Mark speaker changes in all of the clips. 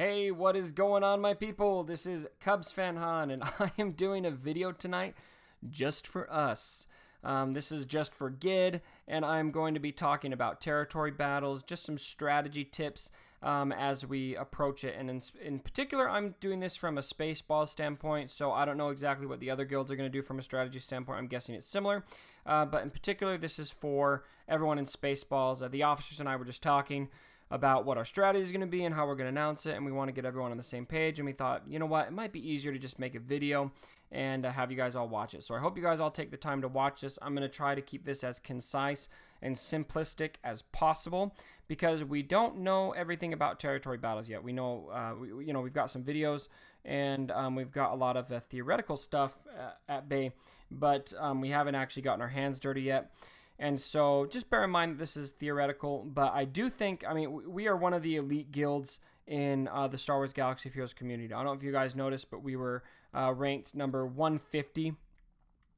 Speaker 1: Hey, what is going on, my people? This is Cubs Fan Han, and I am doing a video tonight just for us. This is just for Gid, and I'm going to be talking about territory battles, just some strategy tips as we approach it. And in particular, I'm doing this from a Spaceballs standpoint, so I don't know exactly what the other guilds are going to do from a strategy standpoint. I'm guessing it's similar, but in particular, this is for everyone in Spaceballs. The officers and I were just talking about what our strategy is going to be and how we're going to announce it, and we want to get everyone on the same page, and we thought, you know what, it might be easier to just make a video and have you guys all watch it. So I hope you guys all take the time to watch this. I'm going to try to keep this as concise and simplistic as possible because we don't know everything about territory battles yet. We know, we've got some videos and we've got a lot of theoretical stuff at bay, but we haven't actually gotten our hands dirty yet. And so just bear in mind that this is theoretical, but I do think, we are one of the elite guilds in the Star Wars Galaxy of Heroes community. I don't know if you guys noticed, but we were ranked number 150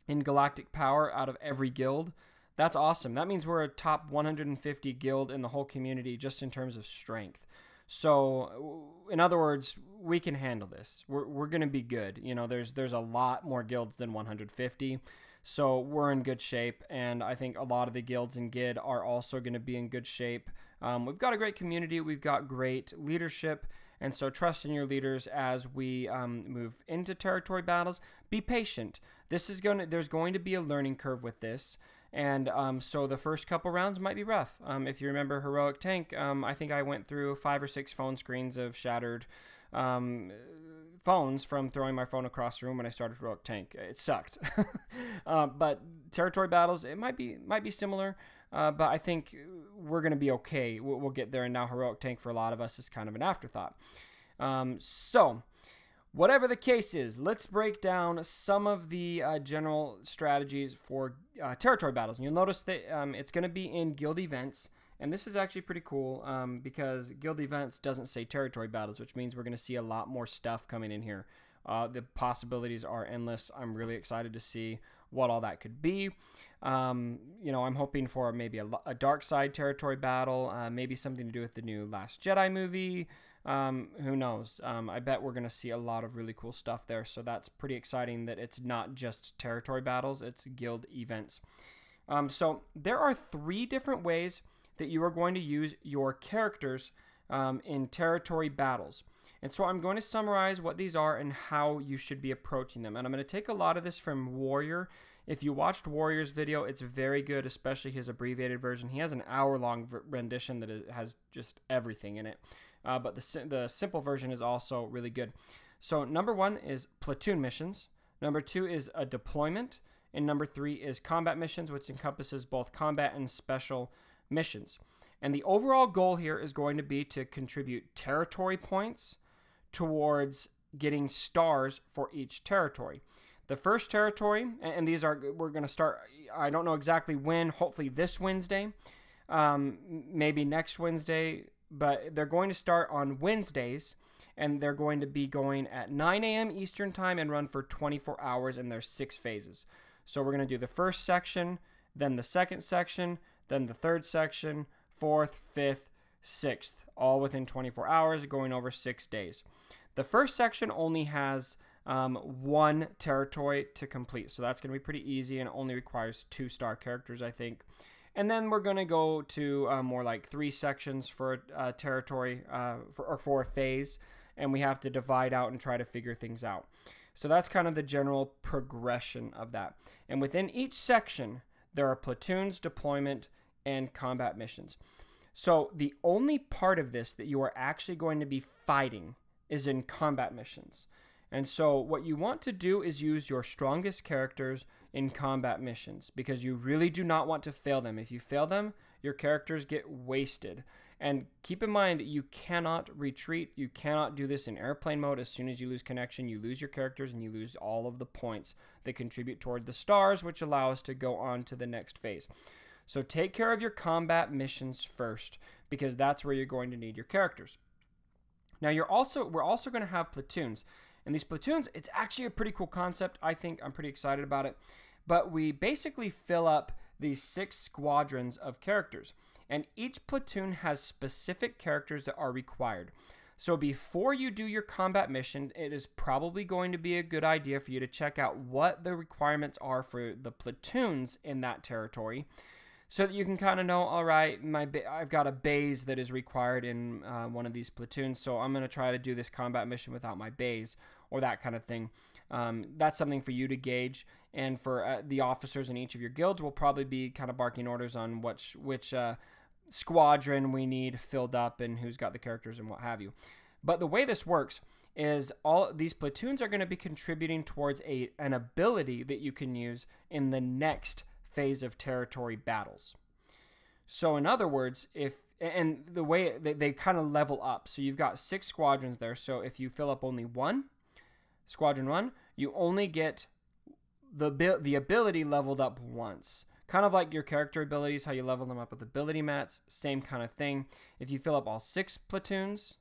Speaker 1: in galactic power out of every guild. That's awesome. That means we're a top 150 guild in the whole community just in terms of strength. So, in other words, we can handle this. We're going to be good. You know, there's a lot more guilds than 150. So we're in good shape, and I think a lot of the guilds in GID are also going to be in good shape. We've got a great community, we've got great leadership, and so trust in your leaders as we move into territory battles. Be patient. There's going to be a learning curve with this, and so the first couple rounds might be rough. If you remember Heroic Tank, I think I went through 5 or 6 phone screens of shattered phones from throwing my phone across the room when I started Heroic Tank. It sucked. But territory battles, it might be similar, but I think we're going to be okay. We'll get there, and now Heroic Tank for a lot of us is kind of an afterthought. So whatever the case is, let's break down some of the general strategies for territory battles. And you'll notice that it's going to be in guild events. And this is actually pretty cool because guild events doesn't say territory battles, which means we're going to see a lot more stuff coming in here. The possibilities are endless. I'm really excited to see what all that could be. I'm hoping for maybe a dark side territory battle, maybe something to do with the new Last Jedi movie. Who knows? I bet we're going to see a lot of really cool stuff there. So that's pretty exciting that it's not just territory battles, it's guild events. So there are 3 different ways that you are going to use your characters in territory battles. And so I'm going to summarize what these are and how you should be approaching them. And I'm going to take a lot of this from Warrior. If you watched Warrior's video, it's very good, especially his abbreviated version. He has an hour-long rendition that has just everything in it. But the simple version is also really good. So number 1 is platoon missions. Number 2 is a deployment. And number 3 is combat missions, which encompasses both combat and special missions. And the overall goal here is going to be to contribute territory points towards getting stars for each territory. The first territory, and we're going to start, I don't know exactly when, hopefully this Wednesday, maybe next Wednesday, but they're going to start on Wednesdays, and they're going to be going at 9 a.m. Eastern time and run for 24 hours, and there's 6 phases. So we're going to do the first section, then the second section, then the third section, 4th, 5th, 6th, all within 24 hours, going over 6 days. The first section only has 1 territory to complete, so that's going to be pretty easy and only requires 2-star characters, I think. And then we're going to go to more like 3 sections for a territory, for a phase, and we have to divide out and try to figure things out. So that's kind of the general progression of that. And within each section, there are platoons, deployment, and combat missions. So the only part of this that you are actually going to be fighting is in combat missions. And so what you want to do is use your strongest characters in combat missions because you really do not want to fail them. If you fail them, your characters get wasted. And keep in mind, you cannot retreat. You cannot do this in airplane mode. As soon as you lose connection, you lose your characters and you lose all of the points that contribute toward the stars, which allow us to go on to the next phase. So take care of your combat missions first because that's where you're going to need your characters. Now we're also going to have platoons. And these platoons, it's actually a pretty cool concept. I think I'm pretty excited about it. But we basically fill up these 6 squadrons of characters. And each platoon has specific characters that are required. So before you do your combat mission, it is probably going to be a good idea for you to check out what the requirements are for the platoons in that territory, so that you can kind of know, all right, I've got a base that is required in one of these platoons, so I'm going to try to do this combat mission without my base, or that kind of thing. That's something for you to gauge, and for the officers in each of your guilds will probably be kind of barking orders on which squadron we need filled up and who's got the characters and what have you. But the way this works is all these platoons are going to be contributing towards an ability that you can use in the next phase of territory battles. So in other words, and the way they kind of level up, so you've got 6 squadrons there, so if you fill up only squadron 1, you only get the ability leveled up once. Kind of like your character abilities, how you level them up with ability mats, same kind of thing. If you fill up all 6 platoons,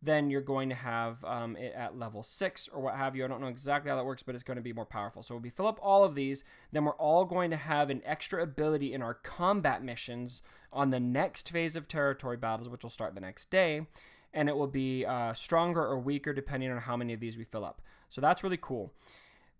Speaker 1: then you're going to have it at level 6 or what have you. I don't know exactly how that works, but it's going to be more powerful. So if we fill up all of these, then we're all going to have an extra ability in our combat missions on the next phase of territory battles, which will start the next day, and it will be stronger or weaker depending on how many of these we fill up. So that's really cool.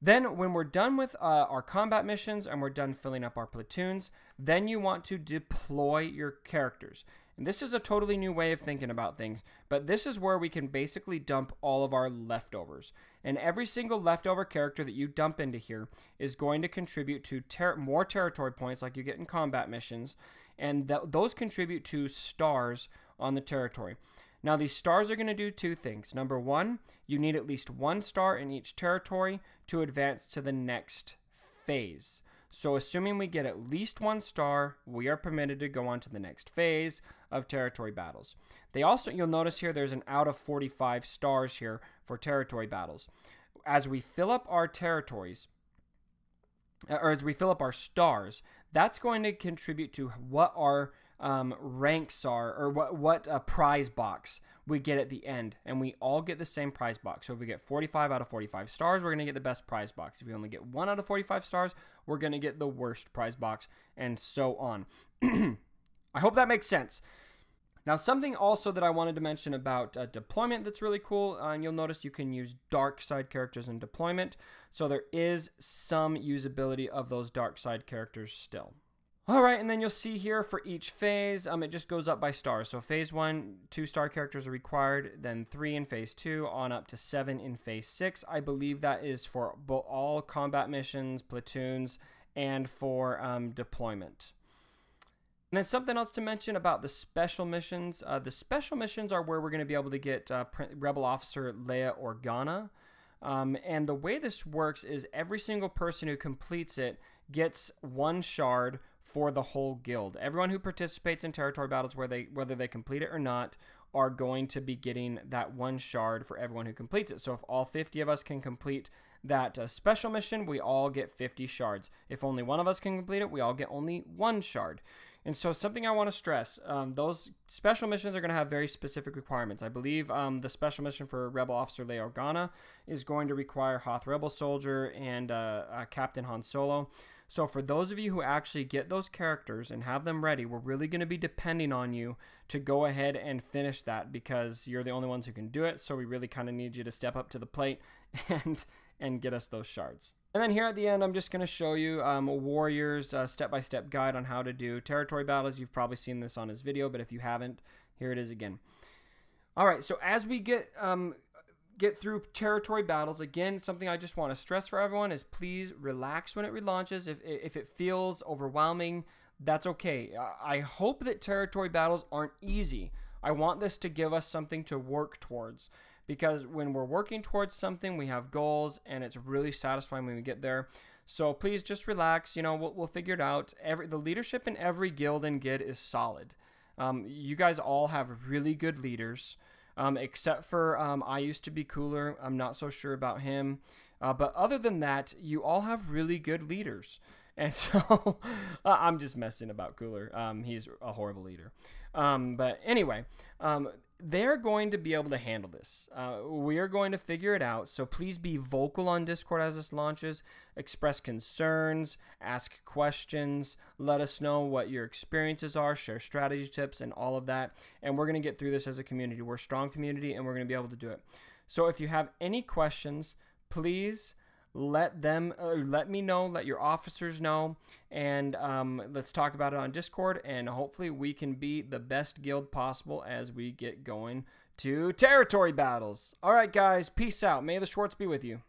Speaker 1: Then when we're done with our combat missions and we're done filling up our platoons, then you want to deploy your characters. And this is a totally new way of thinking about things, but this is where we can basically dump all of our leftovers. And every single leftover character that you dump into here is going to contribute to more territory points like you get in combat missions, and those contribute to stars on the territory. Now, these stars are going to do 2 things. Number 1, you need at least 1 star in each territory to advance to the next phase. So assuming we get at least 1 star, we are permitted to go on to the next phase of territory battles. You'll notice here there's an out of 45 stars here for territory battles. As we fill up our territories, or as we fill up our stars, that's going to contribute to what our ranks are, or what prize box we get at the end, and we all get the same prize box. So if we get 45 out of 45 stars, we're going to get the best prize box. If we only get 1 out of 45 stars, we're going to get the worst prize box, and so on. I hope that makes sense. Now, something also that I wanted to mention about deployment that's really cool, and you'll notice you can use dark side characters in deployment, so there is some usability of those dark side characters still. All right, and then you'll see here for each phase, it just goes up by stars. So phase 1, 2 star characters are required, then 3 in phase 2, on up to 7 in phase 6. I believe that is for all combat missions, platoons, and for deployment. And then something else to mention about the special missions. The special missions are where we're going to be able to get Rebel Officer Leia Organa. And the way this works is every single person who completes it gets 1 shard for the whole guild. Everyone who participates in territory battles, whether they complete it or not, are going to be getting that 1 shard for everyone who completes it. So if all 50 of us can complete that special mission, we all get 50 shards. If only one of us can complete it, we all get only 1 shard. And so something I want to stress, those special missions are going to have very specific requirements. I believe the special mission for Rebel Officer Leia Organa is going to require Hoth Rebel Soldier and Captain Han Solo. So for those of you who actually get those characters and have them ready, we're really going to be depending on you to go ahead and finish that, because you're the only ones who can do it. So we really kind of need you to step up to the plate and get us those shards. And then here at the end, I'm just going to show you a Warrior's step-by-step guide on how to do territory battles. You've probably seen this on his video, but if you haven't, here it is again. All right, so as we get through territory battles, again, something I just want to stress for everyone is please relax when it relaunches. If it feels overwhelming, that's okay. I hope that territory battles aren't easy. I want this to give us something to work towards, because when we're working towards something, we have goals, and it's really satisfying when we get there. So please just relax. We'll figure it out. The leadership in every guild and guild is solid. You guys all have really good leaders. Except for I used to be Cooler. I'm not so sure about him. But other than that, you all have really good leaders. And so I'm just messing about Cooler. He's a horrible leader. But anyway, they're going to be able to handle this. We are going to figure it out. So please be vocal on Discord as this launches. Express concerns, ask questions, let us know what your experiences are, share strategy tips, and all of that. And we're going to get through this as a community. We're a strong community, and we're going to be able to do it. So if you have any questions, please let me know, let your officers know, and let's talk about it on Discord, and hopefully we can be the best guild possible as we get going to territory battles. All right, guys, peace out. May the Schwartz be with you.